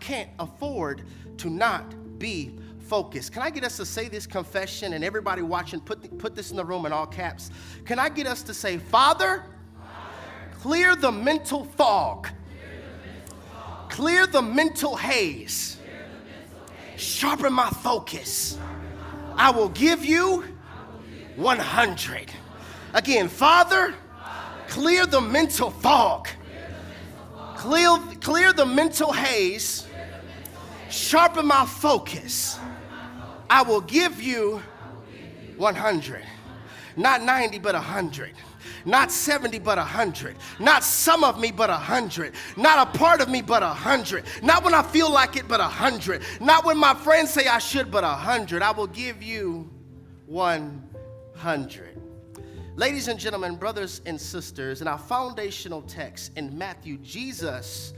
can't afford to not be focused. Can I get us to say this confession, and everybody watching, put this in the room in all caps. Can I get us to say, Father, clear the mental fog, clear the mental haze, sharpen my focus. I will give you 100. Again, Father, clear the mental fog, clear the mental haze, sharpen my focus. I will give you 100. Not 90, but 100. Not 70, but 100. Not some of me, but 100. Not a part of me, but 100. Not when I feel like it, but 100. Not when my friends say I should, but 100. I will give you 100. Ladies and gentlemen, brothers and sisters, in our foundational text in Matthew, Jesus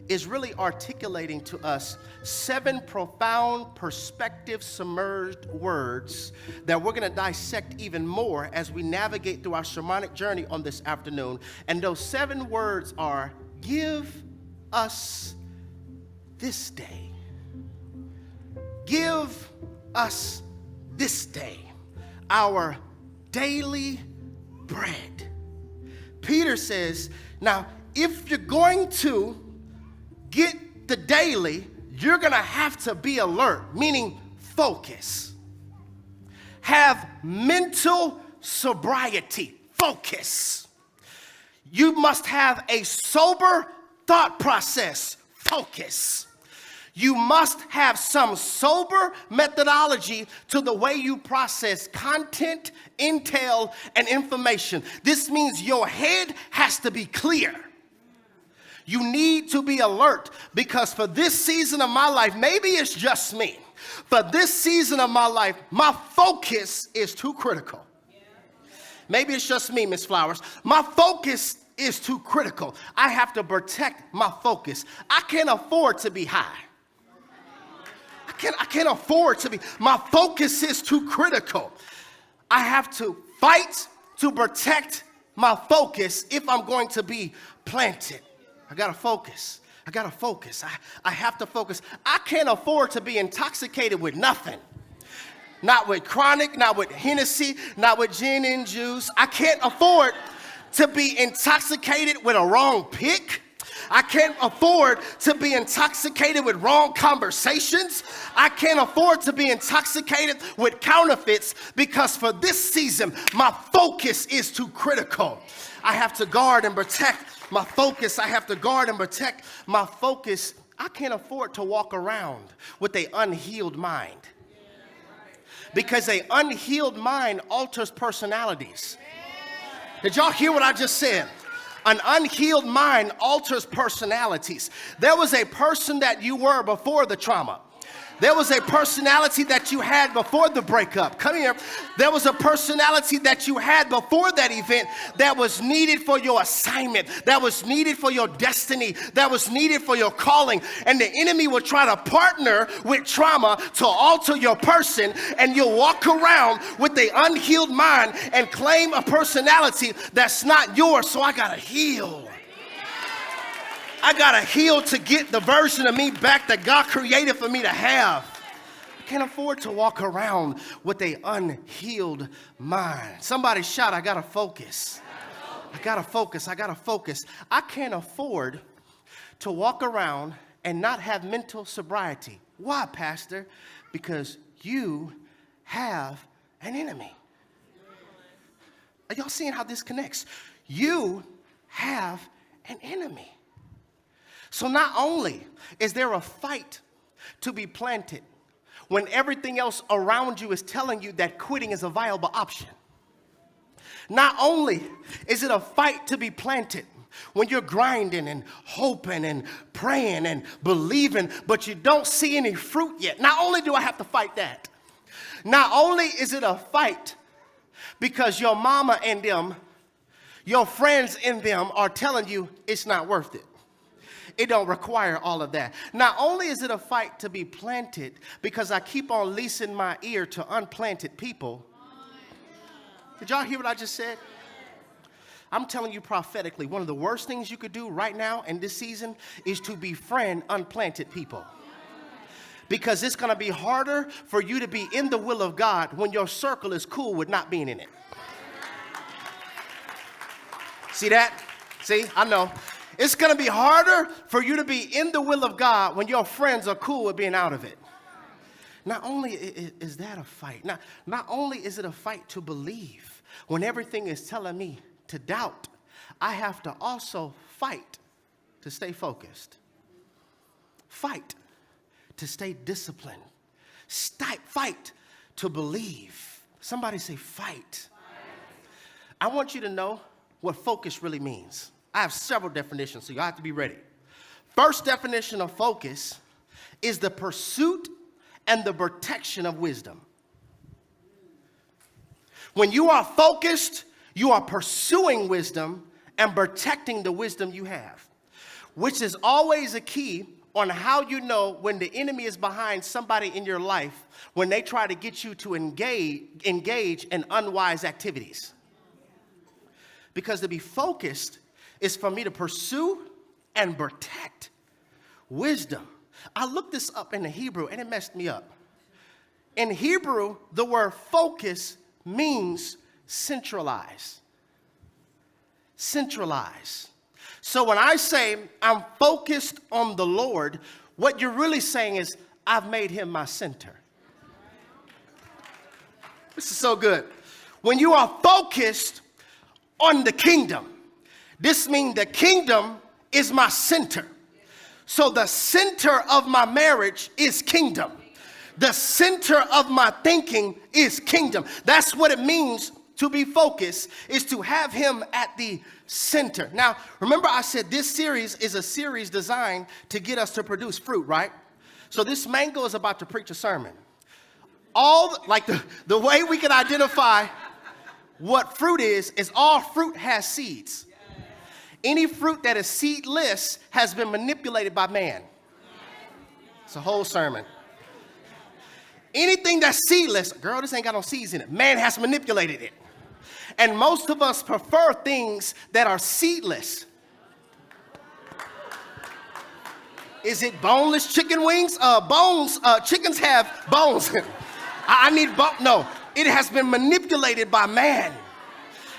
is really articulating to us 7 profound, perspective-submerged words that we're going to dissect even more as we navigate through our sermonic journey on this afternoon. And those 7 words are, give us this day. Give us this day our daily bread. Peter says, now, if you're going to get the daily, you're going to have to be alert, meaning focus. Have mental sobriety, focus. You must have a sober thought process, focus. You must have some sober methodology to the way you process content, intel, and information. This means your head has to be clear. You need to be alert, because for this season of my life, maybe it's just me, for this season of my life, my focus is too critical. Maybe it's just me, Miss Flowers. My focus is too critical. I have to protect my focus. I can't afford to be high. I can't afford to be. My focus is too critical. I have to fight to protect my focus if I'm going to be planted. I gotta focus. I have to focus. I can't afford to be intoxicated with nothing. Not with chronic, not with Hennessy, not with gin and juice. I can't afford to be intoxicated with a wrong pick. I can't afford to be intoxicated with wrong conversations. I can't afford to be intoxicated with counterfeits, because for this season, my focus is too critical. I have to guard and protect my focus. I have to guard and protect my focus. I can't afford to walk around with an unhealed mind, because an unhealed mind alters personalities. Did y'all hear what I just said? An unhealed mind alters personalities. There was a person that you were before the trauma. There was a personality that you had before the breakup. Come here. There was a personality that you had before that event that was needed for your assignment, that was needed for your destiny, that was needed for your calling. And the enemy will try to partner with trauma to alter your person, and you'll walk around with the unhealed mind and claim a personality that's not yours. So I gotta heal. I gotta heal to get the version of me back that God created for me to have. I can't afford to walk around with an unhealed mind. Somebody shout, I gotta focus. I gotta focus. I can't afford to walk around and not have mental sobriety. Why, Pastor? Because you have an enemy. Are y'all seeing how this connects? You have an enemy. So not only is there a fight to be planted when everything else around you is telling you that quitting is a viable option. Not only is it a fight to be planted when you're grinding and hoping and praying and believing, but you don't see any fruit yet. Not only do I have to fight that, not only is it a fight because your mama and them, your friends and them are telling you it's not worth it. It don't require all of that. Not only is it a fight to be planted because I keep on leasing my ear to unplanted people. Did y'all hear what I just said? I'm telling you prophetically, one of the worst things you could do right now in this season is to befriend unplanted people. Because it's going to be harder for you to be in the will of God when your circle is cool with not being in it. See that? See, I know. It's going to be harder for you to be in the will of God when your friends are cool with being out of it. Not only is that a fight, not only is it a fight to believe when everything is telling me to doubt, I have to also fight to stay focused. Fight to stay disciplined. Fight to believe. Somebody say fight. I want you to know what focus really means. I have several definitions, so you have to be ready. First definition of focus is the pursuit and the protection of wisdom. When you are focused, you are pursuing wisdom and protecting the wisdom you have, which is always a key on how you know when the enemy is behind somebody in your life when they try to get you to engage in unwise activities. Because to be focused is for me to pursue and protect wisdom. I looked this up in the Hebrew and it messed me up. In Hebrew, the word focus means centralize. Centralize. So when I say I'm focused on the Lord, what you're really saying is I've made him my center. This is so good. When you are focused on the kingdom, this means the kingdom is my center. So the center of my marriage is kingdom. The center of my thinking is kingdom. That's what it means to be focused, is to have him at the center. Now, remember I said this series is a series designed to get us to produce fruit, right? So this mango is about to preach a sermon. The way we can identify what fruit is all fruit has seeds. Any fruit that is seedless has been manipulated by man. It's a whole sermon. Anything that's seedless, girl, this ain't got no seeds in it. Man has manipulated it. And most of us prefer things that are seedless. Is it boneless chicken wings? Chickens have bones. I need bone. No, it has been manipulated by man.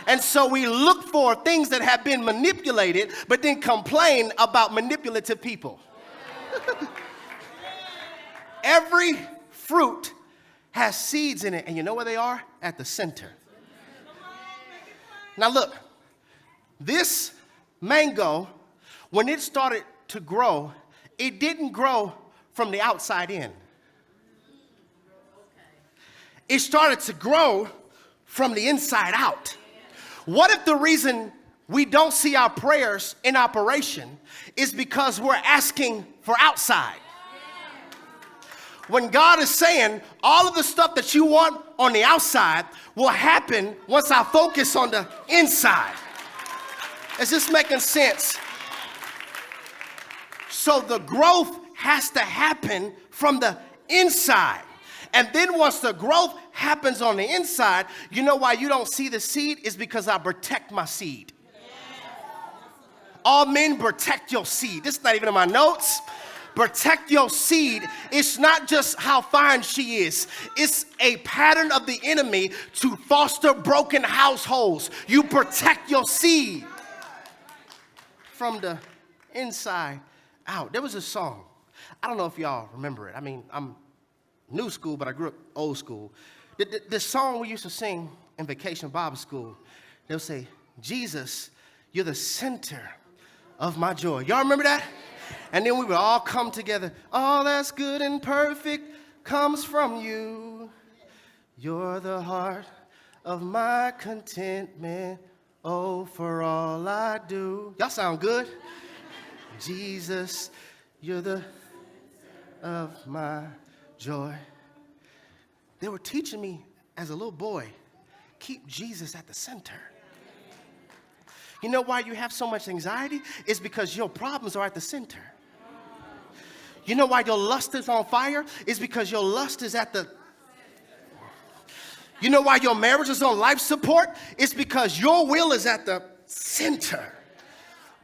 And so we look for things that have been manipulated, but then complain about manipulative people. Every fruit has seeds in it, and you know where they are? At the center. Now look, this mango, when it started to grow, it didn't grow from the outside in. It started to grow from the inside out. What if the reason we don't see our prayers in operation is because we're asking for outside? When God is saying all of the stuff that you want on the outside will happen once I focus on the inside. Is this making sense? So the growth has to happen from the inside. And then once the growth happens on the inside, you know why you don't see the seed? Is because I protect my seed. All men, protect your seed. This is not even in my notes. Protect your seed. It's not just how fine she is. It's a pattern of the enemy to foster broken households. You protect your seed from the inside out. There was a song. I don't know if y'all remember it. I mean, I'm new school, but I grew up old school. The song we used to sing in Vacation Bible School, they'll say, Jesus, you're the center of my joy. Y'all remember that? And then we would all come together. All that's good and perfect comes from you. You're the heart of my contentment. Oh, for all I do. Y'all sound good. Jesus, you're the of my joy. They were teaching me as a little boy, keep Jesus at the center. You know why you have so much anxiety? It's because your problems are at the center. You know why your lust is on fire? It's because your lust is at the... You know why your marriage is on life support? It's because your will is at the center.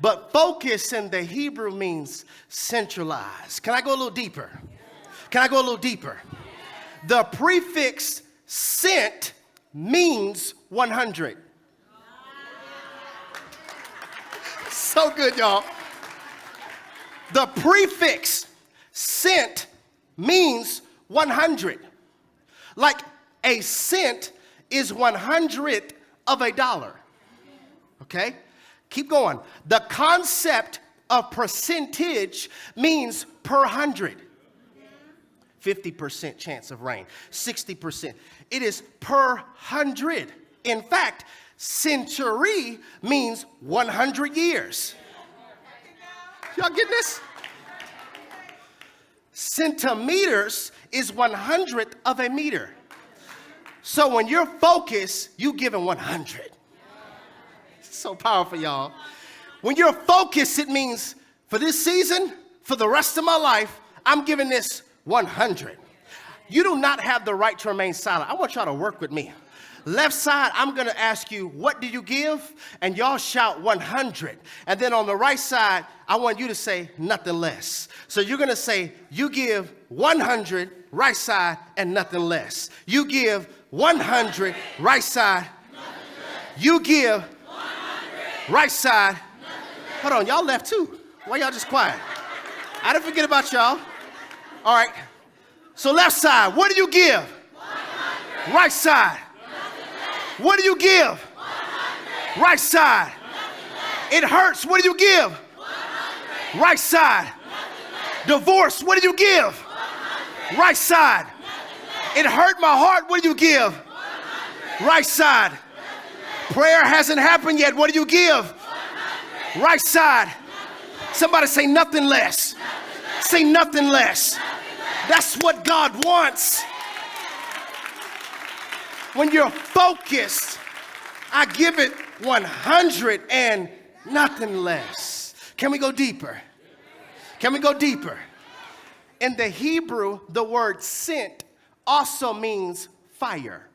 But focus in the Hebrew means centralized. Can I go a little deeper? Can I go a little deeper? The prefix cent means 100. So good, y'all. The prefix cent means 100. Like a cent is 100th of a dollar. Okay? Keep going. The concept of percentage means per 100. 50% chance of rain, 60%. It is per 100. In fact, century means 100 years. Y'all get this? Centimeters is 100th of a meter. So when you're focused, you giving 100. It's so powerful, y'all. When you're focused, it means for this season, for the rest of my life, I'm giving this 100. You do not have the right to remain silent. I want y'all to work with me. Left side, I'm going to ask you, what do you give? And y'all shout 100. And then on the right side, I want you to say nothing less. So you're going to say, you give 100, right side, and nothing less. You give 100, right side. You give 100, right side. Hold on, y'all left too. Why y'all just quiet? I didn't forget about y'all. All right. So left side, what do you give? 100. Right side. What do you give? 100. Right side. It hurts. What do you give? 100. Right side. Divorce. What do you give? 100. Right side. It hurt my heart. What do you give? 100. Right side. Prayer hasn't happened yet. What do you give? 100. Right side. Somebody say nothing less. Say nothing less. That's what God wants. When you're focused, I give it 100 and nothing less. Can we go deeper? Can we go deeper? In the Hebrew, the word sent also means fire.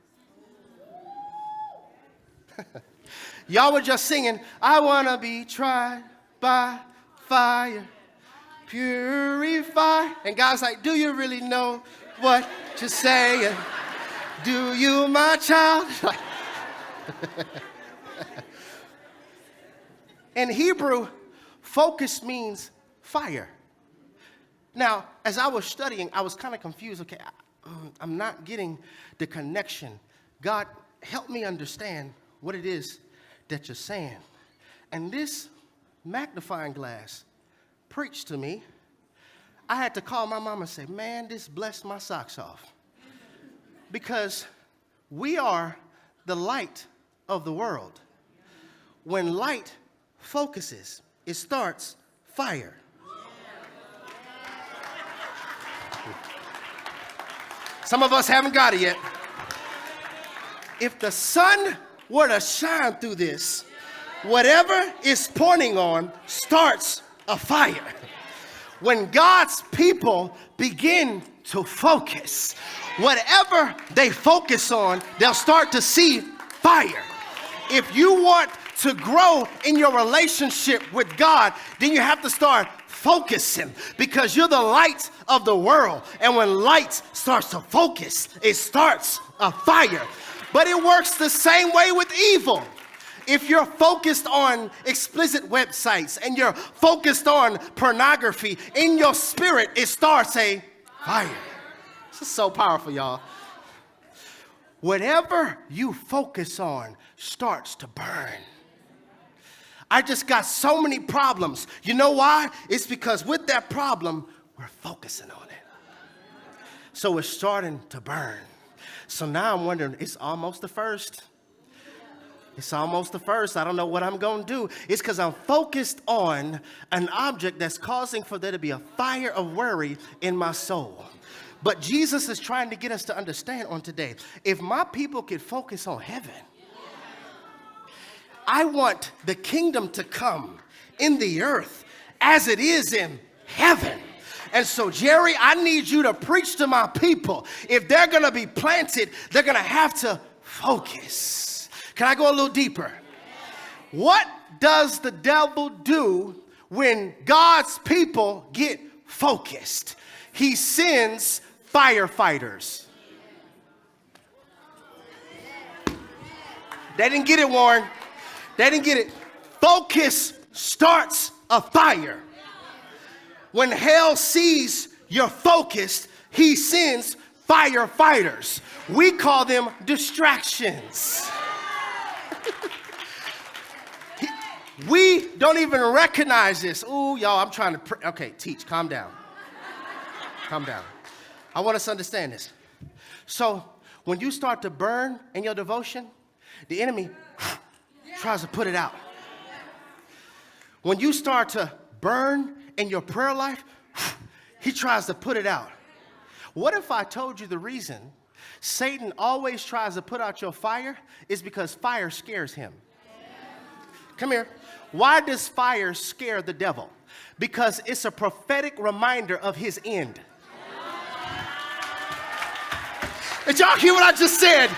Y'all were just singing, I want to be tried by fire, purify. And God's like, do you really know what you're saying? Do you, my child? In Hebrew, focus means fire. Now, as I was studying, I was kind of confused. Okay, I'm not getting the connection. God, help me understand what it is that you're saying. And this magnifying glass preached to me. I had to call my mom and say, man, this blessed my socks off. Because we are the light of the world. When light focuses, it starts fire. Some of us haven't got it yet. If the sun were to shine through this, whatever it's pointing on starts a fire. When God's people begin to focus, whatever they focus on, they'll start to see fire. If you want to grow in your relationship with God, then you have to start focusing, because you're the light of the world. And when light starts to focus, it starts a fire. But it works the same way with evil. If you're focused on explicit websites and you're focused on pornography, in your spirit, it starts a fire. This is so powerful, y'all. Whatever you focus on starts to burn. I just got so many problems. You know why? It's because with that problem, we're focusing on it. So it's starting to burn. So now I'm wondering, it's almost the first. It's almost the first. I don't know what I'm going to do. It's because I'm focused on an object that's causing for there to be a fire of worry in my soul. But Jesus is trying to get us to understand on today, if my people could focus on heaven, I want the kingdom to come in the earth as it is in heaven. And so, Jerry, I need you to preach to my people. If they're going to be planted, they're going to have to focus. Can I go a little deeper? What does the devil do when God's people get focused? He sends firefighters. They didn't get it, Warren. They didn't get it. Focus starts a fire. When hell sees you're focused, he sends firefighters. We call them distractions. We don't even recognize this. Ooh, y'all, I'm trying to okay, teach, calm down. Calm down. I want us to understand this. So when you start to burn in your devotion, the enemy tries to put it out. When you start to burn in your prayer life, he tries to put it out. What if I told you the reason Satan always tries to put out your fire is because fire scares him? Come here. Why does fire scare the devil? Because it's a prophetic reminder of his end. Did y'all hear what I just said?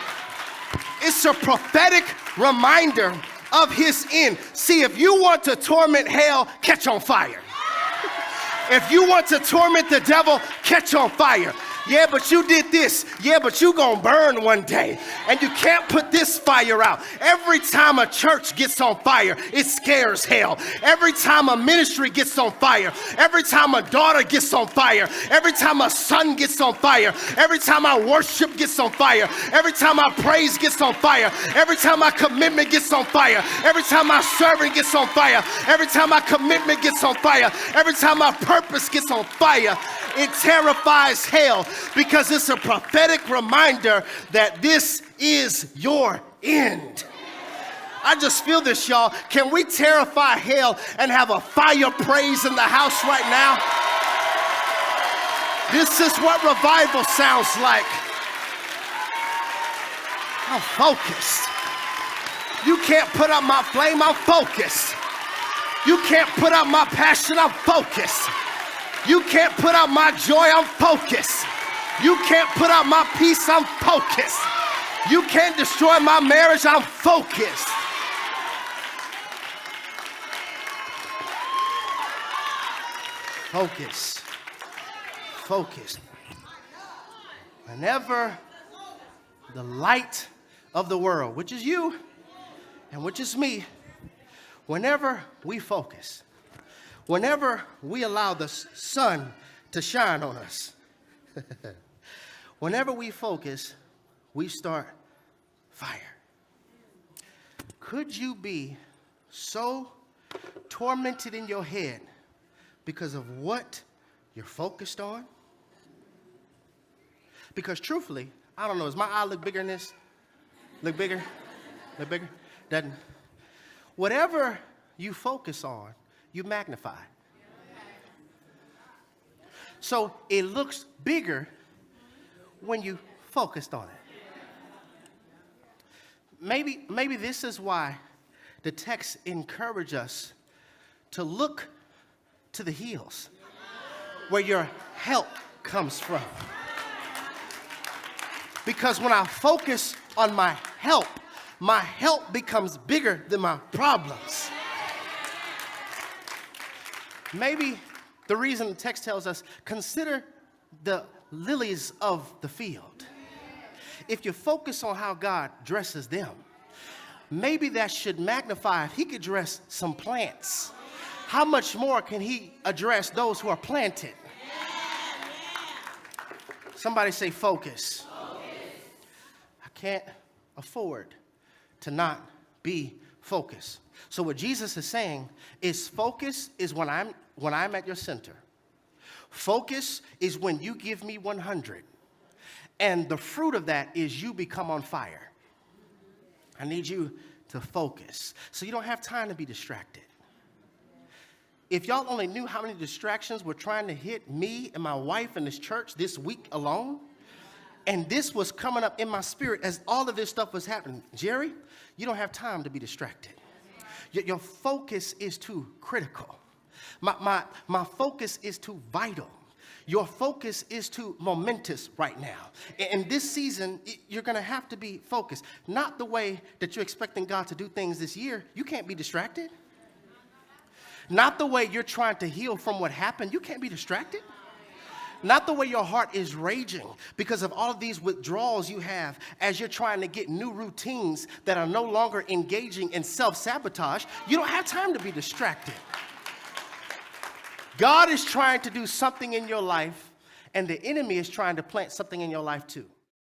It's a prophetic reminder of his end. See, if you want to torment hell, catch on fire. If you want to torment the devil, catch on fire. Yeah, but you did this. Yeah, but you gonna burn one day. And you can't put this fire out. Every time a church gets on fire, it scares hell. Every time a ministry gets on fire, every time a daughter gets on fire, every time a son gets on fire, every time our worship gets on fire, every time our praise gets on fire, every time our commitment gets on fire, every time our serving gets on fire, every time our commitment gets on fire, every time our purpose gets on fire, it terrifies hell because it's a prophetic reminder that this is your end. I just feel this, y'all. Can we terrify hell and have a fire praise in the house right now? This is what revival sounds like. I'm focused. You can't put out my flame, I'm focused. You can't put out my passion, I'm focused. You can't put out my joy, I'm focused. You can't put out my peace, I'm focused. You can't destroy my marriage, I'm focused. Focus. Focus. Whenever the light of the world, which is you and which is me, whenever we focus, whenever we allow the sun to shine on us, whenever we focus, we start fire. Could you be so tormented in your head because of what you're focused on? Because truthfully, I don't know, does my eye look bigger than this? Look bigger? Look bigger? Doesn't? Whatever you focus on, you magnify. So it looks bigger when you focused on it. Maybe this is why the text encourages us to look to the hills where your help comes from. Because when I focus on my help becomes bigger than my problems. Maybe the reason the text tells us, consider the lilies of the field. If you focus on how God dresses them, maybe that should magnify if he could dress some plants. How much more can he address those who are planted? Somebody say focus. I can't afford to not be focused. So what Jesus is saying is focus is when I'm at your center. Focus is when you give me 100. And the fruit of that is you become on fire. I need you to focus. So you don't have time to be distracted. If y'all only knew how many distractions were trying to hit me and my wife in this church this week alone, and this was coming up in my spirit as all of this stuff was happening. Jerry, you don't have time to be distracted. Your focus is too critical. My focus is too vital. Your focus is too momentous right now. In this season, you're going to have to be focused. Not the way that you're expecting God to do things this year. You can't be distracted. Not the way you're trying to heal from what happened. You can't be distracted. Not the way your heart is raging because of all of these withdrawals you have as you're trying to get new routines that are no longer engaging in self-sabotage. You don't have time to be distracted. God is trying to do something in your life, and the enemy is trying to plant something in your life too.